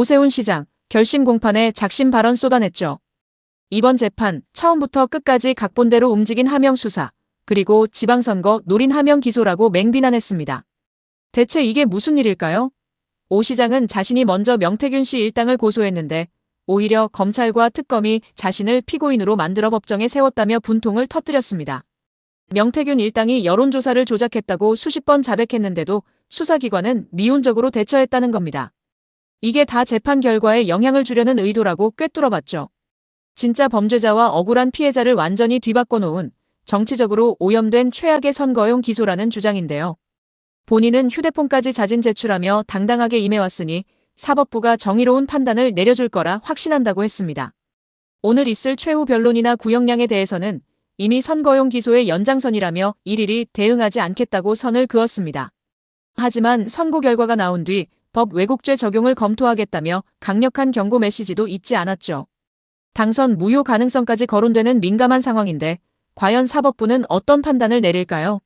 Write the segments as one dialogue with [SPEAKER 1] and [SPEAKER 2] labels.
[SPEAKER 1] 오세훈 시장, 결심 공판에 작심 발언 쏟아냈죠. 이번 재판, 처음부터 끝까지 각본대로 움직인 하명 수사, 그리고 지방선거 노린 하명 기소라고 맹비난했습니다. 대체 이게 무슨 일일까요? 오 시장은 자신이 먼저 명태균 씨 일당을 고소했는데 오히려 검찰과 특검이 자신을 피고인으로 만들어 법정에 세웠다며 분통을 터뜨렸습니다. 명태균 일당이 여론조사를 조작했다고 수십 번 자백했는데도 수사기관은 미온적으로 대처했다는 겁니다. 이게 다 재판 결과에 영향을 주려는 의도라고 꿰뚫어봤죠. 진짜 범죄자와 억울한 피해자를 완전히 뒤바꿔 놓은 정치적으로 오염된 최악의 선거용 기소라는 주장인데요. 본인은 휴대폰까지 자진 제출하며 당당하게 임해왔으니 사법부가 정의로운 판단을 내려줄 거라 확신한다고 했습니다. 오늘 있을 최후 변론이나 구형량에 대해서는 이미 선거용 기소의 연장선이라며 일일이 대응하지 않겠다고 선을 그었습니다. 하지만 선고 결과가 나온 뒤 법 왜곡죄 적용을 검토하겠다며 강력한 경고 메시지도 잊지 않았죠. 당선 무효 가능성까지 거론되는 민감한 상황인데 과연 사법부는 어떤 판단을 내릴까요?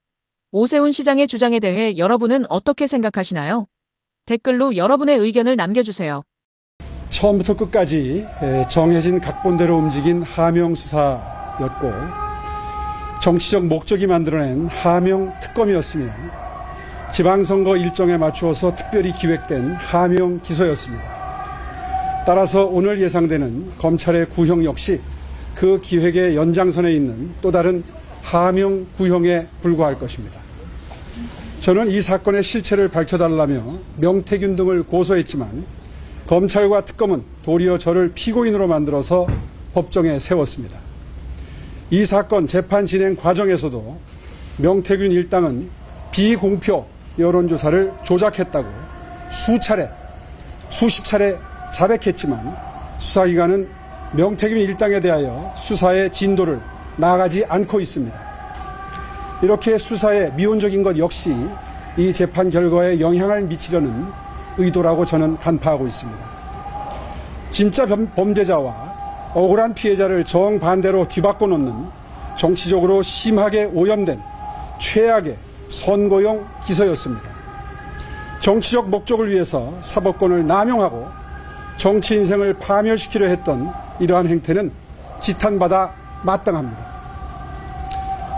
[SPEAKER 1] 오세훈 시장의 주장에 대해 여러분은 어떻게 생각하시나요? 댓글로 여러분의 의견을 남겨주세요.
[SPEAKER 2] 처음부터 끝까지 정해진 각본대로 움직인 하명 수사였고 정치적 목적이 만들어낸 하명 특검이었으며 지방선거 일정에 맞추어서 특별히 기획된 하명 기소였습니다. 따라서 오늘 예상되는 검찰의 구형 역시 그 기획의 연장선에 있는 또 다른 하명 구형에 불과할 것입니다. 저는 이 사건의 실체를 밝혀달라며 명태균 등을 고소했지만 검찰과 특검은 도리어 저를 피고인으로 만들어서 법정에 세웠습니다. 이 사건 재판 진행 과정에서도 명태균 일당은 비공표 여론조사를 조작했다고 수십 차례 자백했지만 수사기관은 명태균 일당에 대하여 수사의 진도를 나아가지 않고 있습니다. 이렇게 수사에 미온적인 것 역시 이 재판 결과에 영향을 미치려는 의도라고 저는 간파하고 있습니다. 진짜 범죄자와 억울한 피해자를 정반대로 뒤바꿔 놓는 정치적으로 심하게 오염된 최악의 선거용 기소였습니다. 정치적 목적을 위해서 사법권을 남용하고 정치 인생을 파멸시키려 했던 이러한 행태는 지탄받아 마땅합니다.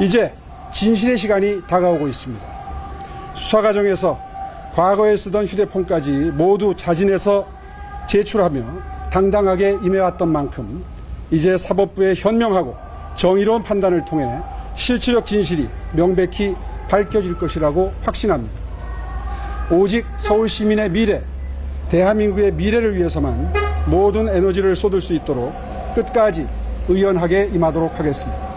[SPEAKER 2] 이제 진실의 시간이 다가오고 있습니다. 수사 과정에서 과거에 쓰던 휴대폰까지 모두 자진해서 제출하며 당당하게 임해왔던 만큼 이제 사법부의 현명하고 정의로운 판단을 통해 실체적 진실이 명백히 밝혀질 것이라고 확신합니다. 오직 서울 시민의 미래, 대한민국의 미래를 위해서만 모든 에너지를 쏟을 수 있도록 끝까지 의연하게 임하도록 하겠습니다.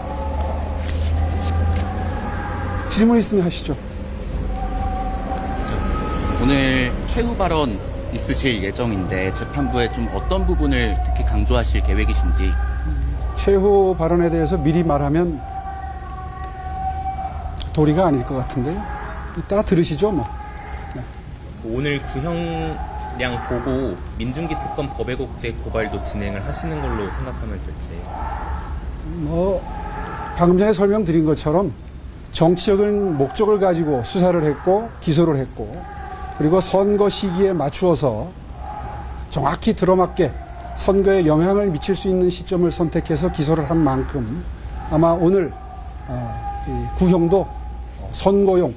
[SPEAKER 2] 질문 있으면 하시죠.
[SPEAKER 3] 오늘 최후 발언 있으실 예정인데 재판부에 좀 어떤 부분을 특히 강조하실 계획이신지.
[SPEAKER 2] 최후 발언에 대해서 미리 말하면 도리가 아닐 것 같은데요. 이따 들으시죠 뭐. 네.
[SPEAKER 4] 오늘 구형량 보고 민중기 특검 법왜곡죄 고발도 진행을 하시는 걸로 생각하면 될지.
[SPEAKER 2] 방금 전에 설명드린 것처럼 정치적인 목적을 가지고 수사를 했고 기소를 했고 그리고 선거 시기에 맞추어서 정확히 들어맞게 선거에 영향을 미칠 수 있는 시점을 선택해서 기소를 한 만큼 아마 오늘 이 구형도 선거용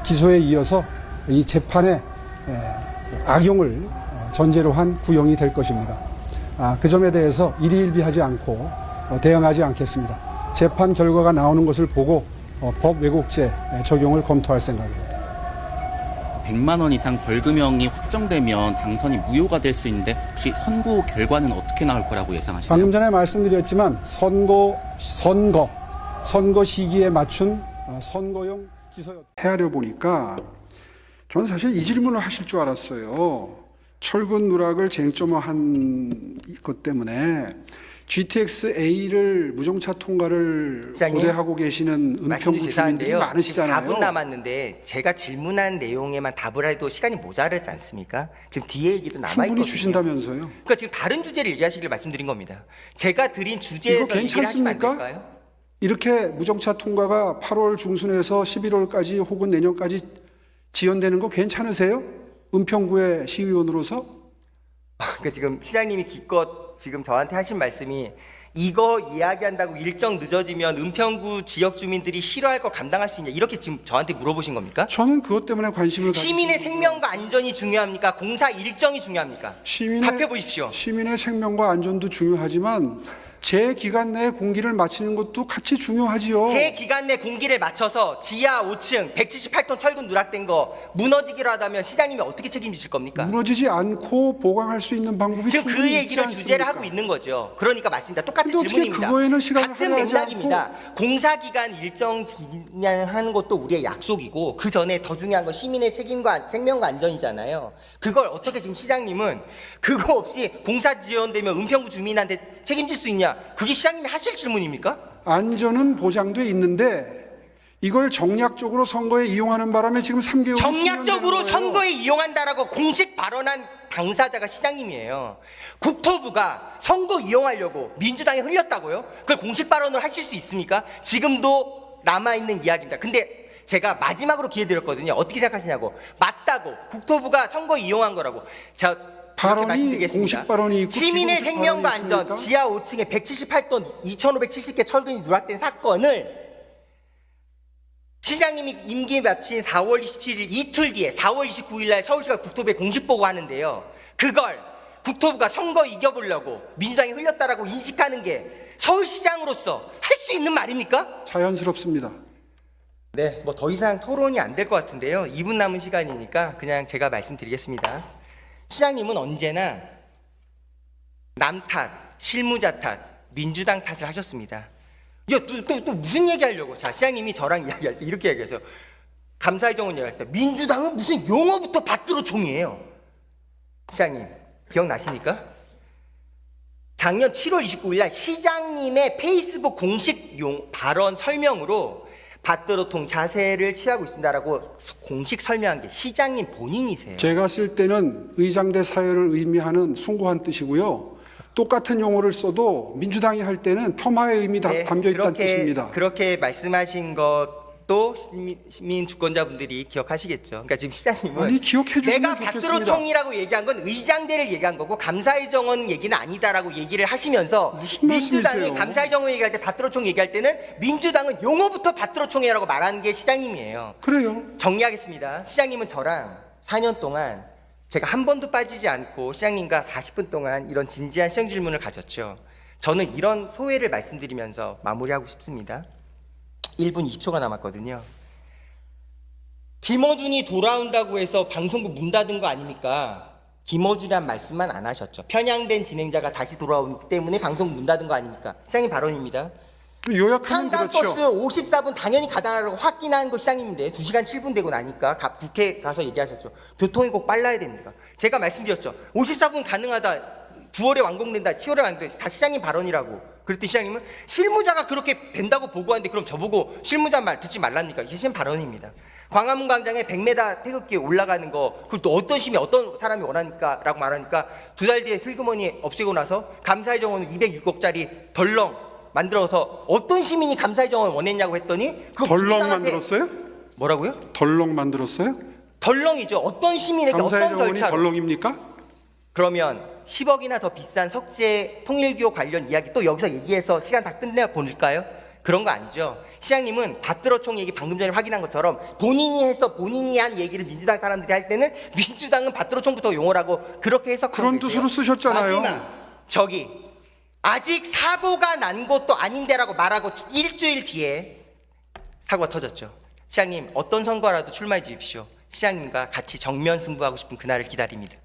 [SPEAKER 2] 기소에 이어서 이 재판의 악용을 전제로 한 구형이 될 것입니다. 그 점에 대해서 일희일비하지 않고 대응하지 않겠습니다. 재판 결과가 나오는 것을 보고 법 왜곡죄 적용을 검토할 생각입니다.
[SPEAKER 3] 100만 원 이상 벌금형이 확정되면 당선이 무효가 될 수 있는데 혹시 선고 결과는 어떻게 나올 거라고 예상하시나요?
[SPEAKER 2] 방금 전에 말씀드렸지만 선거 시기에 맞춘 선거용 기소였. 헤아려 보니까 저는 사실 이 질문을 하실 줄 알았어요. 철근 누락을 쟁점화한 것 때문에 GTX-A를 무정차 통과를 고대하고 계시는 은평구 주민들이 많으시잖아요.
[SPEAKER 5] 지금 4분 남았는데 제가 질문한 내용에만 답을 해도 시간이 모자르지 않습니까? 지금 뒤에 얘기도 남아있거든요.
[SPEAKER 2] 충분히 주신다면서요.
[SPEAKER 5] 그러니까 지금 다른 주제를 얘기하시길 말씀드린 겁니다. 제가 드린 주제에서
[SPEAKER 2] 이거 괜찮습니까? 이렇게 무정차 통과가 8월 중순에서 11월까지 혹은 내년까지 지연되는 거 괜찮으세요? 은평구의 시의원으로서?
[SPEAKER 5] 그러니까 지금 시장님이 기껏 지금 저한테 하신 말씀이 이거 이야기한다고 일정 늦어지면 은평구 지역 주민들이 싫어할 거 감당할 수 있냐 이렇게 지금 저한테 물어보신 겁니까?
[SPEAKER 2] 저는 그것 때문에 관심을
[SPEAKER 5] 시민의
[SPEAKER 2] 가지고
[SPEAKER 5] 생명과 안전이 중요합니까? 공사 일정이 중요합니까? 답해 보십시오.
[SPEAKER 2] 시민의 생명과 안전도 중요하지만 제 기간 내에 공기를 마치는 것도 같이 중요하지요.
[SPEAKER 5] 제 기간 내 공기를 맞춰서 지하 5층 178톤 철근 누락된 거 무너지기로 하다면 시장님이 어떻게 책임지실 겁니까?
[SPEAKER 2] 무너지지 않고 보강할 수 있는 방법이
[SPEAKER 5] 지금 그
[SPEAKER 2] 충분히 있지
[SPEAKER 5] 얘기를 주제를
[SPEAKER 2] 않습니까?
[SPEAKER 5] 하고 있는 거죠. 그러니까 맞습니다. 똑같은
[SPEAKER 2] 근데 어떻게
[SPEAKER 5] 질문입니다.
[SPEAKER 2] 그거에는 시간을
[SPEAKER 5] 같은
[SPEAKER 2] 할애하지
[SPEAKER 5] 맥락입니다. 공사기간 일정 진행하는 것도 우리의 약속이고 그 전에 더 중요한 건 시민의 책임과 생명과 안전이잖아요. 그걸 어떻게 지금 시장님은 그거 없이 공사 지연되면 은평구 주민한테 책임질 수 있냐? 그게 시장님이 하실 질문입니까?
[SPEAKER 2] 안전은 보장돼 있는데 이걸 정략적으로 선거에 이용하는 바람에 지금 3개월
[SPEAKER 5] 정략적으로 선거에 이용한다라고 공식 발언한 당사자가 시장님이에요. 국토부가 선거 이용하려고 민주당에 흘렸다고요? 그걸 공식 발언을 하실 수 있습니까? 지금도 남아있는 이야기입니다. 근데 제가 마지막으로 기회 드렸거든요. 어떻게 생각하시냐고. 맞다고. 국토부가 선거 이용한 거라고. 자,
[SPEAKER 2] 발언이 공식 발언이 있고
[SPEAKER 5] 시민의
[SPEAKER 2] 비공식
[SPEAKER 5] 생명과
[SPEAKER 2] 발언이
[SPEAKER 5] 안전,
[SPEAKER 2] 있습니까?
[SPEAKER 5] 지하 5층에 178톤 2,570개 철근이 누락된 사건을 시장님이 임기 마친 4월 27일 이틀 뒤에 4월 29일 날 서울시가 국토부에 공식 보고하는데요. 그걸 국토부가 선거 이겨보려고 민주당이 흘렸다라고 인식하는 게 서울시장으로서 할 수 있는 말입니까?
[SPEAKER 2] 자연스럽습니다.
[SPEAKER 5] 네, 뭐 더 이상 토론이 안 될 것 같은데요. 2분 남은 시간이니까 그냥 제가 말씀드리겠습니다. 시장님은 언제나 남 탓, 실무자 탓, 민주당 탓을 하셨습니다. 또 무슨 얘기하려고? 자, 시장님이 저랑 이야기할 때 이렇게 얘기하세요. 감사의 정원 얘기할 때 민주당은 무슨 용어부터 받들어 총이에요. 시장님 기억나십니까? 작년 7월 29일 날 시장님의 페이스북 공식 발언 설명으로 받들어통 자세를 취하고 있습니다라고 공식 설명한 게 시장님 본인이세요.
[SPEAKER 2] 제가 쓸 때는 의장대 사회를 의미하는 숭고한 뜻이고요. 똑같은 용어를 써도 민주당이 할 때는 폄하의 의미
[SPEAKER 5] 네,
[SPEAKER 2] 담겨 있다는 뜻입니다.
[SPEAKER 5] 그렇게 말씀하신 것도 시민 주권자분들이 기억하시겠죠. 그러니까 지금 시장님은
[SPEAKER 2] 아니, 기억해 주시면
[SPEAKER 5] 내가
[SPEAKER 2] 좋겠습니다.
[SPEAKER 5] 받들어총이라고 얘기한 건 의장대를 얘기한 거고 감사의 정원 얘기는 아니다라고 얘기를 하시면서
[SPEAKER 2] 무슨
[SPEAKER 5] 민주당이
[SPEAKER 2] 말씀이세요?
[SPEAKER 5] 감사의 정원 얘기할 때 받들어총 얘기할 때는 민주당은 용어부터 받들어총이라고 말하는 게 시장님이에요.
[SPEAKER 2] 그래요.
[SPEAKER 5] 정리하겠습니다. 시장님은 저랑 4년 동안 제가 한 번도 빠지지 않고 시장님과 40분 동안 이런 진지한 시정 질문을 가졌죠. 저는 이런 소회를 말씀드리면서 마무리하고 싶습니다. 1분 20초가 남았거든요. 김어준이 돌아온다고 해서 방송국 문 닫은 거 아닙니까? 김어준이란 말씀만 안 하셨죠. 편향된 진행자가 다시 돌아오기 때문에 방송국 문 닫은 거 아닙니까? 시장님 발언입니다.
[SPEAKER 2] 요약하면
[SPEAKER 5] 한강버스
[SPEAKER 2] 그렇죠.
[SPEAKER 5] 54분 당연히 가다라고 확인한 거 시장님인데 2시간 7분 되고 나니까 국회 가서 얘기하셨죠. 교통이 꼭 빨라야 됩니다. 제가 말씀드렸죠. 54분 가능하다. 9월에 완공된다. 10월에 완공된다. 다 시장님 발언이라고. 그랬더니 시장님은 실무자가 그렇게 된다고 보고하는데 그럼 저보고 실무자 말 듣지 말랍니까? 이게 시장 발언입니다. 광화문 광장에 100m 태극기 올라가는 거 그걸 또 어떤 시민 어떤 사람이 원하니까 라고 말하니까 2달 뒤에 슬그머니 없애고 나서 감사의 정원은 206억짜리 덜렁 만들어서 어떤 시민이 감사의 정원 원했냐고 했더니 그거
[SPEAKER 2] 덜렁
[SPEAKER 5] 민주당한테
[SPEAKER 2] 만들었어요?
[SPEAKER 5] 뭐라고요?
[SPEAKER 2] 덜렁 만들었어요?
[SPEAKER 5] 덜렁이죠. 어떤 시민에게
[SPEAKER 2] 감사의
[SPEAKER 5] 어떤
[SPEAKER 2] 정원이
[SPEAKER 5] 절차로
[SPEAKER 2] 덜렁입니까?
[SPEAKER 5] 그러면 10억이나 더 비싼 석재 통일교 관련 이야기 또 여기서 얘기해서 시간 다 끝내 보낼까요? 그런 거 아니죠. 시장님은 받들어총 얘기 방금 전에 확인한 것처럼 본인이 해서 본인이 한 얘기를 민주당 사람들이 할 때는 민주당은 받들어총부터 용어라고 그렇게 해석하고
[SPEAKER 2] 그런
[SPEAKER 5] 계세요.
[SPEAKER 2] 뜻으로 쓰셨잖아요.
[SPEAKER 5] 마지막, 저기 아직 사고가 난 것도 아닌데라고 말하고 일주일 뒤에 사고가 터졌죠. 시장님 어떤 선거라도 출마해 주십시오. 시장님과 같이 정면 승부하고 싶은 그날을 기다립니다.